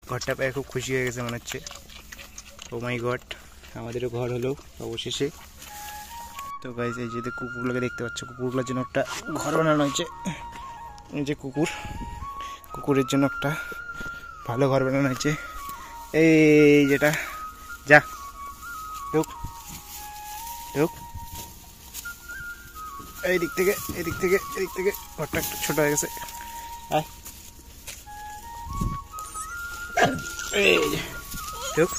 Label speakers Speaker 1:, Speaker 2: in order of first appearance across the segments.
Speaker 1: ঘরটা পেয়ে খুব খুশি হয়ে গেছে মনে হচ্ছে। ও মাই গড, আমাদেরও ঘর হলো অবশেষে। তো গাইস এই যে কুকুরগুলোকে দেখতে পাচ্ছ, কুকুরগুলোর জন্য একটা ঘর বানানো হয়েছে। এই যে কুকুরের জন্য একটা ভালো ঘর বানানো হয়েছে। এই যেটা যা ঢুক ঢুক, এই দিক থেকে ঘরটা একটু ছোট হয়ে গেছে। এই যে ঢুক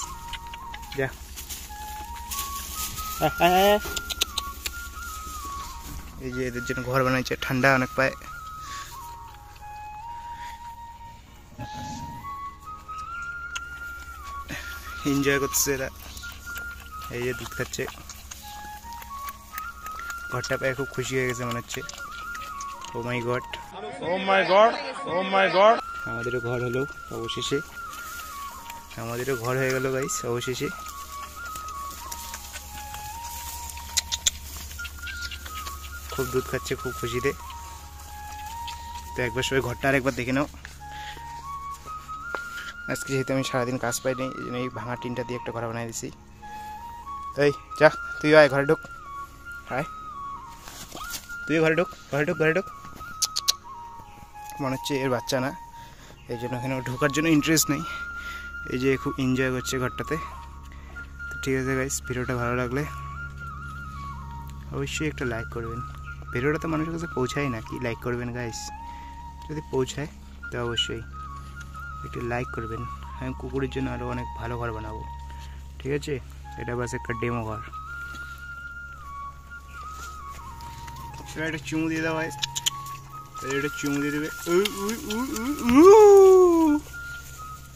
Speaker 1: যা, এই যে এদের জন্য ঘর বানাইছে, ঠান্ডা অনেক পায়। এনজয় করছে এরা, এই যে দুধ খাচ্ছে। ঘরটা পেয়ে খুব খুশি হয়ে গেছে মনে হচ্ছে। ও মাই গড, ও মাই গড, ও মাই গড, আমাদেরও ঘর হলো অবশেষে। আমাদেরও ঘর হয়ে গেল গাইস অবশেষে। খুব দুধ খাচ্ছে, খুব খুশিতে। তো একবার সবাই ঘরটা আরেকবার দেখে নাও। আজকে যেহেতু আমি সারাদিন কাজ পাইনি, এই জন্য এই ভাঙা টিনটা দিয়ে একটা ঘর বানিয়ে দিছি। এই যা, তুই আয় ঘরে ঢুক, আয় তুই ঘরে ঢুক, মনে হচ্ছে এর বাচ্চা না, এই জন্য এখানে ঢোকার জন্য ইন্টারেস্ট নেই। এই যে খুব এনজয় করছে ঘরটাতে। তো ঠিক আছে গাইস, ভিডিওটা ভালো লাগলে অবশ্যই একটা লাইক করবেন। ভিডিওটা তো মানুষের কাছে পৌঁছায় না, কি লাইক করবেন গাইস? যদি পৌঁছায় তো অবশ্যই একটু লাইক করবেন। আমি কুকুরের জন্য আরও অনেক ভালো ঘর বানাবো, ঠিক আছে? এটা বাস একটা ডেমো ঘর। সেটা একটা চুমু দিয়ে দাও ভাই, এটা চুমু দিয়ে দেবে।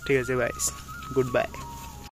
Speaker 1: ঠিক আছে ভাই, গুড বাই।